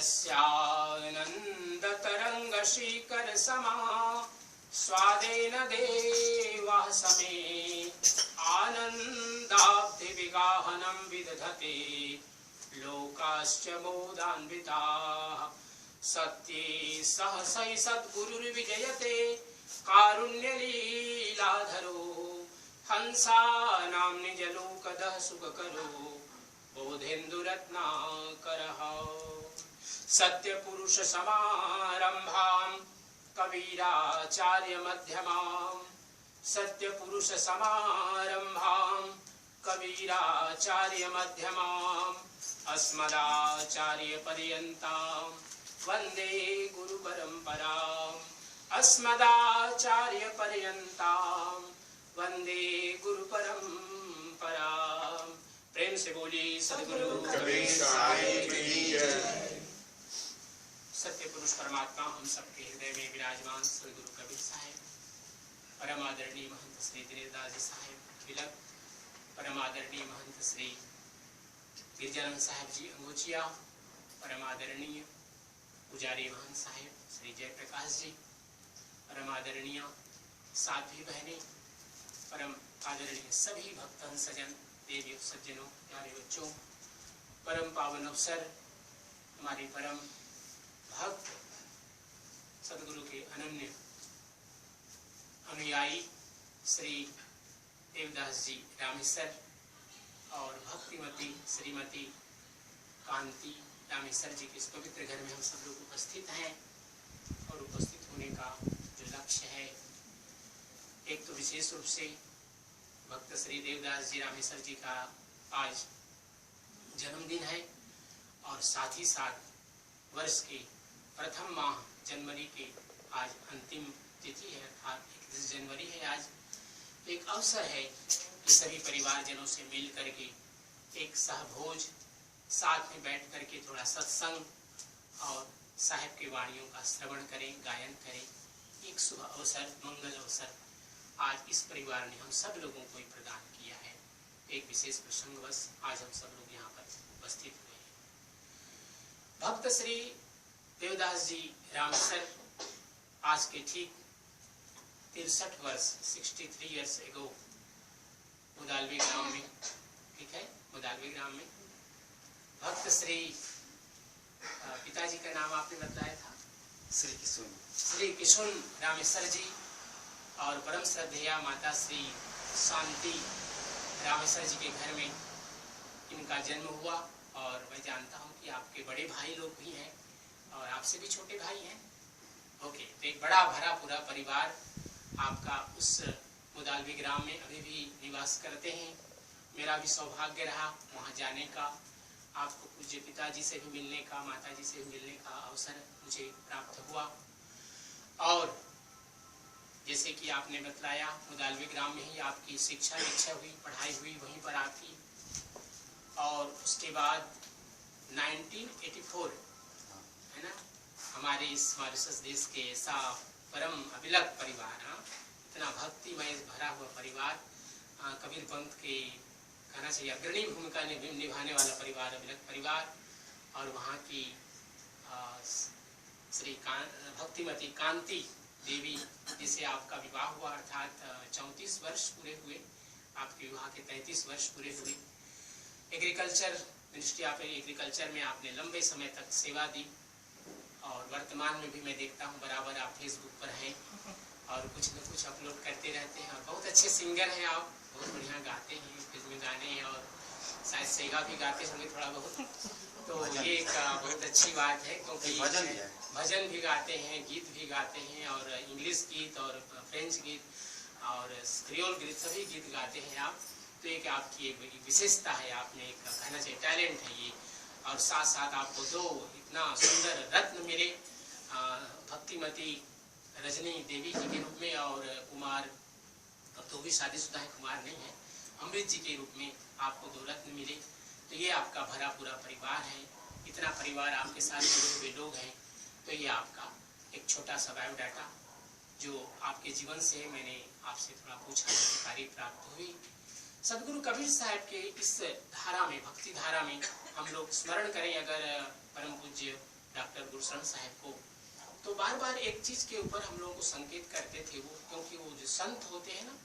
यस्यानंद तरंग श्रीकर समा स्वादेन देवाः समे आनंदाब्धि विगाहनं विदधते लोकाश्च मोदान्विताः सत्ये सहसै सद्गुरुर्विजयते कारुण्यलीलाधरो हंसानां निजलोकदः सुखकरो बोधेन्दुरत्नाकरः सत्यपुरुष समारंभां कबीराचार्य मध्यमां सत्यपुरुष समारंभां कबीराचार्य मध्यमां अस्मदाचार्य पर्यन्तां वन्दे गुरु परंपराम् अस्मदाचार्य पर्यन्तां वन्दे गुरु परंपराम्। प्रेम से बोलिए सद्गुरु कबीर साहिब की जय। सत्य पुरुष परमात्मा हम सबके हृदय में विराजमान सद्गुरु कबीर साहिब, परम आदरणीय महंत श्री दिनेशदास जी साहिब तिलक, परम आदरणीय महंत श्री गिरजानंद साहिब जी अंगोचिया, परम आदरणीय पुजारी महंत साहिब श्री जयप्रकाश जी, परम आदरणीय साध्वी बहनें, परम आदरणीय सभी भक्तन सजन देवी सज्जनों प्यारे बच्चों, परम पावन अवसर हमारे परम भक्त सदगुरु के अनन्य अनुयायी श्री देवदास जी रामेश्वर और भक्तिमती श्रीमती कांति रामेश्वर जी के इस पवित्र घर में हम सब लोग उपस्थित हैं और उपस्थित होने का जो लक्ष्य है, एक तो विशेष रूप से भक्त श्री देवदास जी रामेश्वर जी का आज जन्मदिन है और साथ ही साथ वर्ष के प्रथम माह जनवरी के आज अंतिम तिथि है, अर्थात 31 जनवरी है। आज एक अवसर है कि सभी परिवारजनों से मिल करके एक सहभोज साथ में बैठ करके थोड़ा सत्संग और साहिब की वाणियों का श्रवण करें, गायन करें। एक शुभ अवसर, मंगल अवसर आज इस परिवार ने हम सब लोगों को प्रदान किया है। एक विशेष प्रसंगवश आज हम सब लोग यहाँ पर उपस्थित हुए हैं। भक्त श्री देवदास जी रामेश्वर आज के ठीक 63 वर्ष 63 ईयर्स एगो मुदालवी ग्राम में, ठीक है, मुदालवी ग्राम में भक्त श्री पिताजी का नाम आपने बताया था श्री किशुन रामेश्वर जी और परम श्रद्धेया माता श्री शांति रामेश्वर जी के घर में इनका जन्म हुआ। और मैं जानता हूँ कि आपके बड़े भाई लोग भी हैं और आपसे भी छोटे भाई हैं। ओके, तो एक बड़ा भरा पूरा परिवार आपका उस मुदालवी ग्राम में अभी भी निवास करते हैं। मेरा भी सौभाग्य रहा वहाँ जाने का, आपको पूज्य पिताजी से भी मिलने का, माताजी से भी मिलने का अवसर मुझे प्राप्त हुआ। और जैसे कि आपने बतलाया मुदालवी ग्राम में ही आपकी शिक्षा दीक्षा हुई, पढ़ाई हुई वहीं पर आपकी। और उसके बाद 1984 है ना, हमारे इस मॉरिशस देश के ऐसा परम अभिलक परिवार, इतना भक्तिमय भरा हुआ परिवार, कबीर पंथ के कहना चाहिए अग्रणी भूमिका निभाने वाला परिवार, अभिलक परिवार। और वहाँ की श्री भक्तिमती कांति देवी जिसे आपका विवाह हुआ, अर्थात 34 वर्ष पूरे हुए आपके विवाह के, 33 वर्ष पूरे हुए। एग्रीकल्चर मिनिस्ट्री ऑफ एग्रीकल्चर में आपने लंबे समय तक सेवा दी और वर्तमान में भी मैं देखता हूँ बराबर आप फेसबुक पर हैं और कुछ न कुछ अपलोड करते रहते हैं। और बहुत अच्छे सिंगर हैं आप, बहुत बढ़िया गाते हैं, फिल्मी गाने और शायद सेगा भी गाते होंगे थोड़ा बहुत। तो ये एक बहुत अच्छी बात है क्योंकि भजन भी गाते हैं, गीत भी गाते हैं और इंग्लिश गीत और फ्रेंच गीत और क्रियोल गीत सभी गीत गाते हैं आप। तो एक आपकी एक विशेषता है, आपने एक कहना चाहिए टैलेंट है ये। और साथ साथ आपको दो इतना सुंदर रत्न मिले, भक्तिमती रजनी देवी जी के रूप में और कुमार, अब तो भी शादीशुदा है, कुमार नहीं है, अमृत जी के रूप में आपको दो रत्न मिले। तो ये आपका भरा पूरा परिवार है, इतना परिवार आपके साथ जुड़े हुए लोग हैं। तो ये आपका एक छोटा सा बायोडाटा जो आपके जीवन से मैंने आपसे थोड़ा पूछा, जानकारी प्राप्त हुई। सदगुरु कबीर साहब के इस धारा में, भक्ति धारा में हम लोग स्मरण करें अगर परम पूज्य डॉक्टर गुरशरण साहब को, तो बार बार एक चीज के ऊपर हम लोगों को संकेत करते थे वो, क्योंकि वो जो संत होते हैं ना,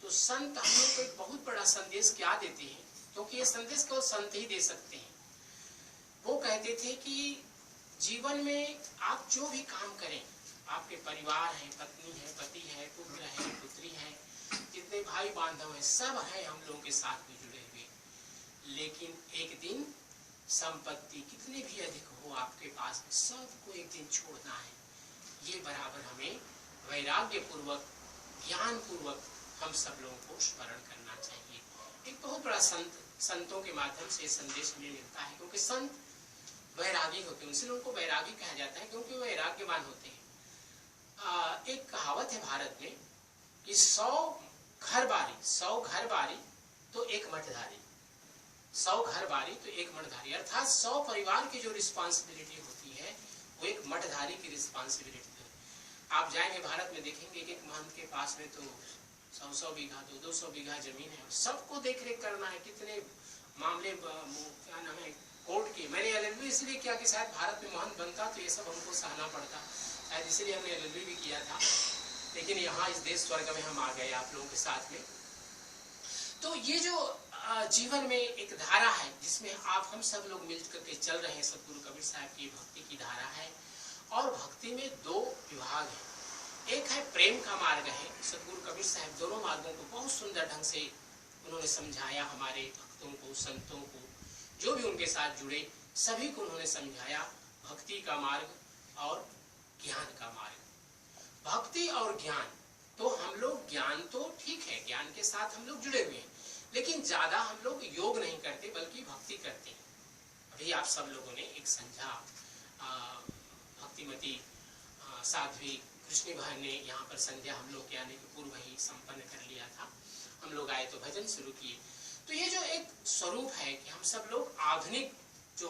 तो संत हम लोग को एक बहुत बड़ा संदेश क्या देते हैं, क्योंकि ये संदेश केवल संत ही दे सकते हैं। वो कहते थे कि जीवन में आप जो भी काम करें, आपके परिवार है, पत्नी है, पति है, पुत्र है, पुत्री है, जितने भाई बांधव है, सब है हम लोगों के साथ में जुड़े हुए, लेकिन एक दिन संपत्ति कितनी भी अधिक हो आपके पास, सबको एक दिन छोड़ना है। ये बराबर हमें वैराग्य पूर्वक, ज्ञान पूर्वक हम सब लोगों को स्मरण करना चाहिए। एक बहुत बड़ा संतों के माध्यम से संदेश हमें मिलता है, क्योंकि संत वैरागी होते हैं, उनसे उनको वैरागी कहा जाता है, क्योंकि वैराग्यवान होते हैं। एक कहावत है भारत में कि 100 घर बारी तो एक मठधारी, 100 घर बारी तो एक मठधारी, अर्थात 100 परिवार की जो रिस्पॉन्सिबिलिटी होती है वो एक मठधारी की रिस्पॉन्सिबिलिटी है। आप जाएंगे भारत में देखेंगे कि एक महंत के पास में तो 100 बीघा 200 बीघा जमीन है, सबको देख रेख करना है, कितने मामले क्या नाम है कोर्ट के। मैंने एलएलबी इसलिए किया कि शायद भारत में महंत बनता तो ये सब हमको सहना पड़ता, शायद इसलिए हमने एलएलबी भी किया था, लेकिन यहाँ इस देश स्वर्ग में हम आ गए आप लोगों के साथ में। तो ये जो जीवन में एक धारा है जिसमें आप हम सब लोग मिल करके चल रहे हैं, सतगुरु कबीर साहब की भक्ति की धारा है। और भक्ति में 2 विभाग है, एक है प्रेम का मार्ग है। सतगुरु कबीर साहब दोनों मार्गों को बहुत सुंदर ढंग से उन्होंने समझाया, हमारे भक्तों को, संतों को, जो भी उनके साथ जुड़े सभी को उन्होंने समझाया, भक्ति का मार्ग और ज्ञान का मार्ग। भक्ति और ज्ञान, तो हम लोग ज्ञान तो ठीक है, ज्ञान के साथ हम लोग जुड़े हुए हैं, लेकिन ज्यादा हम लोग योग नहीं करते बल्कि भक्ति करते हैं। अभी आप सब लोगों ने एक संध्या भक्तिमती साध्वी कृष्णी बहन ने यहाँ पर संध्या हम लोग के आने के पूर्व ही संपन्न कर लिया था। हम लोग आए तो भजन शुरू किए। तो ये जो एक स्वरूप है कि हम सब लोग आधुनिक जो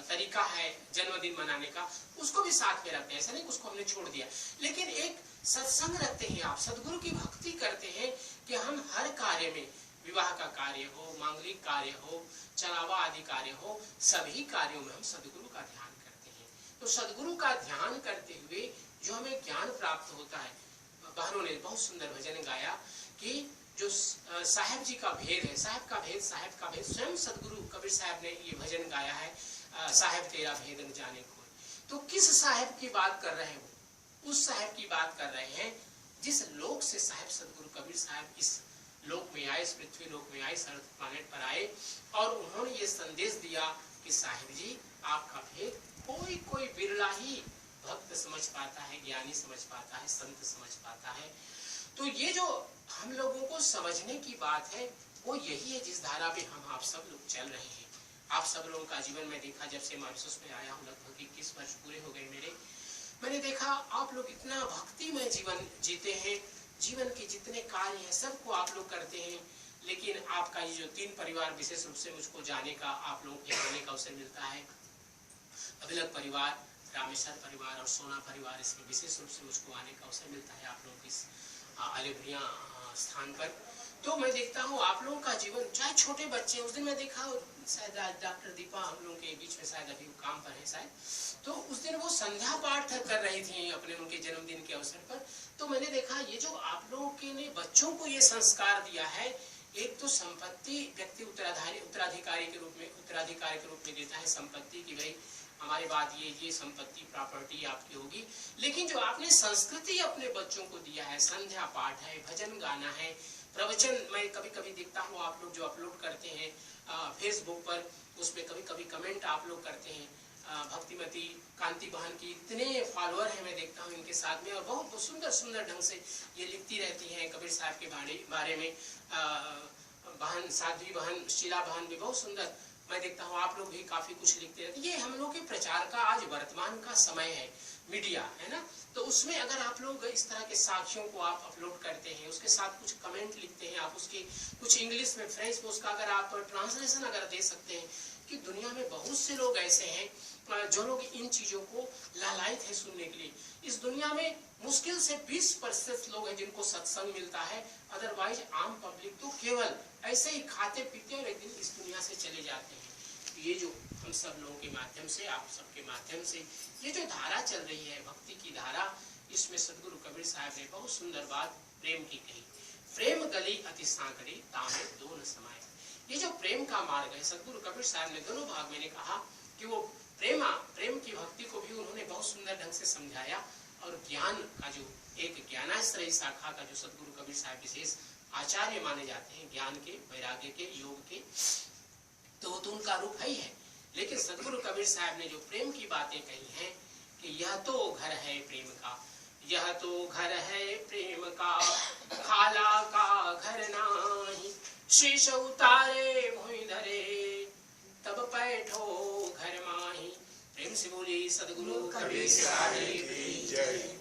तरीका है जन्मदिन मनाने का, उसको भी साथ में रखते हैं, ऐसा नहीं उसको हमने छोड़ दिया, लेकिन एक सत्संग रखते हैं, आप सदगुरु की भक्ति करते हैं कि हम हर कार्य में, विवाह का कार्य हो, मांगलिक कार्य हो, चलावा आदि कार्य हो, सभी कार्यों में हम सदगुरु का ध्यान करते हैं। तो सदगुरु का ध्यान करते हुए जो हमें ज्ञान प्राप्त होता है, बहनों ने बहुत सुंदर भजन गाया कि जो साहेब जी का भेद है, साहेब का भेद स्वयं सदगुरु कबीर साहब ने ये भजन गाया है, साहेब तेरा भेद न जाने को। तो किस साहेब की बात कर रहे हैं वो? उस साहेब की बात कर रहे हैं जिस लोक से साहेब सदगुरु कबीर साहब इस लोक में आए, इस पृथ्वी लोक में आए, इस अर्थ प्लैनेट पर आए, और उन्होंने ये संदेश दिया कि साहेब जी आपका भेद कोई बिरला ही भक्त समझ पाता है, ज्ञानी समझ पाता है, संत समझ पाता है। तो ये जो हम लोगों को समझने की बात है वो यही है जिस धारा में हम आप सब लोग चल रहे हैं। आप सब लोगों का जीवन में देखा, जब से मॉरिशस में आया हूँ लगभग 21 वर्ष पूरे हो गए मेरे, मैंने देखा आप लोग इतना भक्तिमय जीवन जीते हैं, जीवन के जितने कार्य हैं सबको आप लोग करते हैं, लेकिन आपका ये जो 3 परिवार विशेष रूप से मुझको जाने का, आप लोगों के आने का अवसर मिलता है। अभिलक परिवार, रामेश्वर परिवार और सोना परिवार, इसमें विशेष रूप से मुझको आने का अवसर मिलता है आप लोगों की अलेब्रिया स्थान पर। तो मैं देखता हूँ आप लोगों का जीवन, चाहे छोटे बच्चे, उस दिन मैं देखा शायद डॉक्टर दीपा हम लोगों के बीच में शायद अभी काम पर है शायद, तो उस दिन वो संध्या पाठ कर रही थी अपने उनके जन्मदिन के अवसर पर। तो मैंने देखा ये जो आप लोगों के ने बच्चों को ये संस्कार दिया है, एक तो संपत्ति व्यक्ति उत्तराधिकारी के रूप में देता है संपत्ति की, भाई हमारे बाद ये संपत्ति प्रॉपर्टी आपकी होगी, लेकिन जो आपने संस्कृति अपने बच्चों को दिया है, संध्या पाठ है, भजन गाना है, प्रवचन, मैं कभी कभी देखता हूँ आप लोग जो अपलोड करते हैं फेसबुक पर, उसमें कभी कभी कमेंट आप लोग करते हैं। भक्तिमती कांति बहन की इतने फॉलोअर हैं, मैं देखता हूँ इनके साथ में, और बहुत सुंदर सुंदर ढंग से ये लिखती रहती हैं कबीर साहब के बारे में। बहन साध्वी बहन शीला बहन भी बहुत सुंदर, मैं देखता हूँ आप लोग भी काफी कुछ लिखते रहते हैं। ये हम लोग के प्रचार का आज वर्तमान का समय है, मीडिया है ना, तो उसमें अगर आप लोग इस तरह के साक्ष्यों को आप अपलोड करते हैं, उसके साथ कुछ कमेंट लिखते हैं, आप उसके कुछ इंग्लिश में, फ्रेंच में उसका अगर आप ट्रांसलेशन अगर दे सकते हैं, कि दुनिया में बहुत से लोग ऐसे हैं जो लोग इन चीजों को लालायित है सुनने के लिए। इस दुनिया में मुश्किल से 20% लोग हैं जिनको सत्संग मिलता है, अदरवाइज आम पब्लिक तो केवल ऐसे ही खाते पीते और एक दिन इस दुनिया से चले जाते हैं। ये जो हम सब लोगों के माध्यम से, आप सबके माध्यम से ये जो धारा चल रही है, भक्ति की धारा, इसमें सदगुरु कबीर साहब ने बहुत सुंदर बात प्रेम की कही। प्रेम गली अति सांकड़ी तामे दो न समाये। ये जो प्रेम का मार्ग है, सदगुरु कबीर साहब ने दोनों भाग में कहा कि वो प्रेम की भक्ति को भी उन्होंने बहुत सुंदर ढंग से समझाया। और ज्ञान का जो एक ज्ञानाश्रयी शाखा का जो सदगुरु कबीर साहब विशेष आचार्य माने जाते हैं, ज्ञान के, वैराग्य के, योग के, तो उनका रूप है ही है। लेकिन सदगुरु कबीर साहब ने जो प्रेम की बातें कही हैं कि यह तो घर है प्रेम का, यह तो घर है प्रेम का, खाला का घर नाही, शीश उतारे भुई धरे, तब बैठो घर माही। प्रेम से बोली सदगुरु कबीर साहब की जय।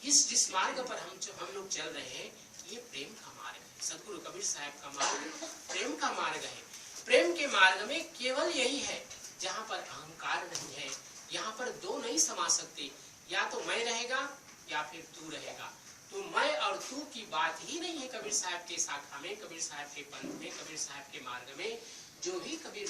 इस जिस मार्ग पर हम लोग चल रहे हैं, ये प्रेम का मार्ग है। सदगुरु कबीर साहब का मार्ग प्रेम का मार्ग है। प्रेम के मार्ग में केवल यही है जहाँ पर अहंकार नहीं है, यहाँ पर दो नहीं समा सकते, या तो मैं रहेगा या फिर तू रहेगा। तो मैं और तू की बात ही नहीं है कबीर साहब के शाखा में, कबीर साहब के पंथ में, कबीर साहब के मार्ग में। जो भी कबीर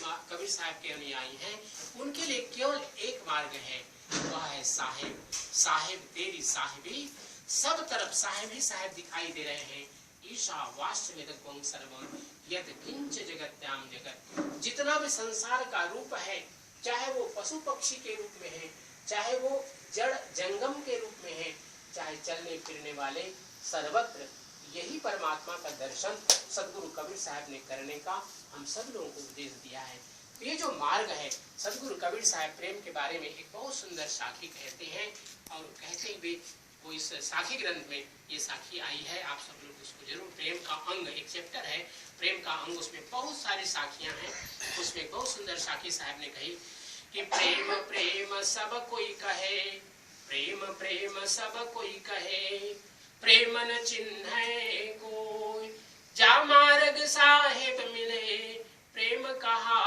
साहब के अनुयायी हैं, उनके लिए केवल एक मार्ग है, वह है साहेब। साहेब तेरी साहिबी, सब तरफ साहेब ही साहेब दिखाई दे रहे हैं। ईशा वास्यम सर्वम यद किंच जगत्याम जगत। जितना भी संसार का रूप है, चाहे वो पशु पक्षी के रूप में है, चाहे वो जड़ जंगम के रूप में है, चाहे चलने फिरने वाले, सर्वत्र यही परमात्मा का दर्शन सदगुरु कबीर साहब ने करने का हम सब लोगों को उपदेश दिया है। तो ये जो मार्ग है, सदगुरु कबीर साहब प्रेम के बारे में एक बहुत सुंदर साखी कहते हैं, और कहते हुए वो इस साखी ग्रंथ में ये साखी आई है, आप सब लोग उसको जरूर, प्रेम का अंग एक चैप्टर है, प्रेम का अंग, उसमें बहुत सारी साखियां हैं। उसमें बहुत सुंदर साखी साहब ने कही कि प्रेम प्रेम सब कोई कहे, प्रेम प्रेम सब कोई कहे, प्रेम न चिन्ह कोई, जा मार्ग साहेब मिले, प्रेम कहा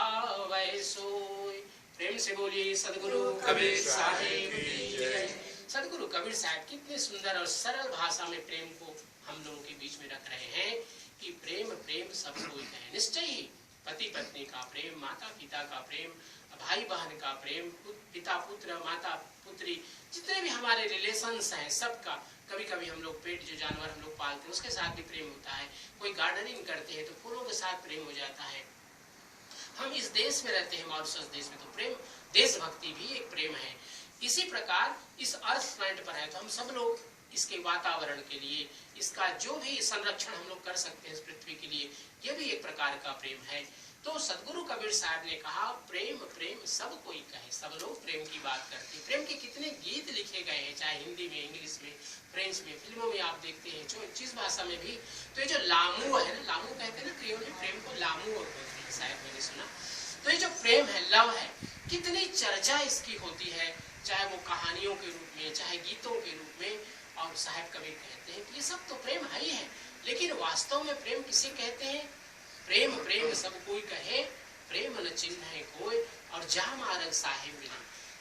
वै सोई। प्रेम से बोलिए सदगुरु कबीर साहेब की जय। सदगुरु कबीर साहब कितने सुंदर और सरल भाषा में प्रेम को हम लोगों के बीच में रख रहे हैं कि प्रेम प्रेम सब कोई है। निश्चय ही पति पत्नी का प्रेम, माता पिता का प्रेम, भाई बहन का प्रेम, पिता पुत्र, माता पुत्री, जितने भी हमारे रिलेशंस हैं सबका, कभी कभी हम लोग पेट जो जानवर हम लोग पालते हैं उसके साथ भी प्रेम होता है। कोई गार्डनिंग करते हैं तो फूलों के साथ प्रेम हो जाता है। हम इस देश में रहते हैं, मॉरिशस देश में, तो प्रेम, देशभक्ति भी एक प्रेम है। इसी प्रकार इस अर्थ प्लैनेट पर है तो हम सब लोग इसके वातावरण के लिए, इसका जो भी संरक्षण हम लोग कर सकते हैं इस पृथ्वी के लिए, यह भी एक प्रकार का प्रेम है। तो सदगुरु कबीर साहब ने कहा प्रेम प्रेम सब कोई कहे, सब लोग प्रेम की बात करते हैं। प्रेम के कितने गीत लिखे गए हैं, चाहे हिंदी में, इंग्लिश में, फ्रेंच में, फिल्मों में आप देखते हैं, जो जिस भाषा में भी। तो ये जो लामू है ना, लामू कहते हैं ना क्रियोल में, प्रेम को लामू बोलते हैं, शायद मैंने सुना। तो ये जो प्रेम है, लव है, कितनी चर्चा इसकी होती है, चाहे वो कहानियों के रूप में, चाहे गीतों के रूप में। और साहब कबीर कहते हैं कि ये सब तो प्रेम है ही है, लेकिन वास्तव में प्रेम किसे कहते हैं? प्रेम प्रेम सब कोई कहे, प्रेम न चिन्ह है कोई, और जा मार्ग साहेब मिले।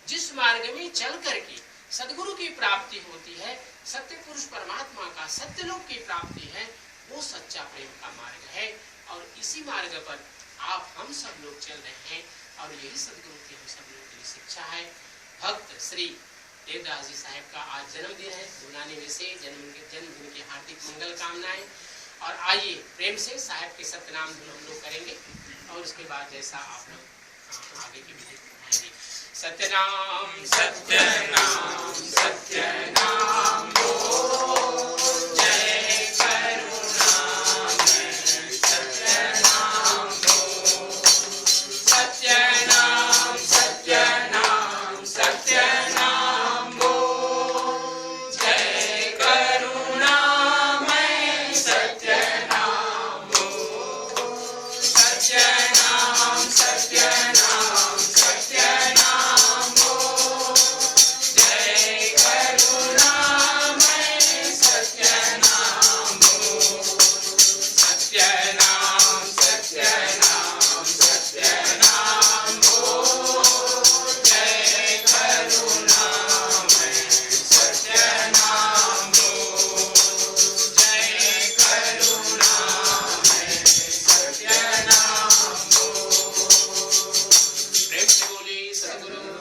जिस मार्ग में चल करके सदगुरु की प्राप्ति होती है, सत्य पुरुष परमात्मा का सत्यलोक की प्राप्ति है, वो सच्चा प्रेम का मार्ग है। और इसी मार्ग पर आप हम सब लोग चल रहे हैं, और यही सदगुरु की हम सब लोगों की शिक्षा है। भक्त श्री देवदास जी साहब का आज जन्मदिन है, 99वें से जन्मदिन की हार्दिक मंगल कामनाएं। और आइए प्रेम से साहब के सत्यनाम धुन हम लोग करेंगे, और उसके बाद जैसा आप लोग आगे की विधि आएंगे। सत्यनाम सत्यनाम सत्यनाम बोल, जय करुणामय सत्यनाम बोल, सत्यनाम सत्यनाम सत्यनाम बोल, जय करुणामय सत्यनाम बोल, सत्यनाम सत्यनाम सत्यनाम बोल, जय करुणामय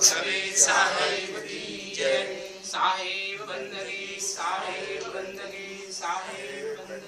समेत साहेब की जय। साहेब बंदगी साहेब बंदगी साहेब बंदगी।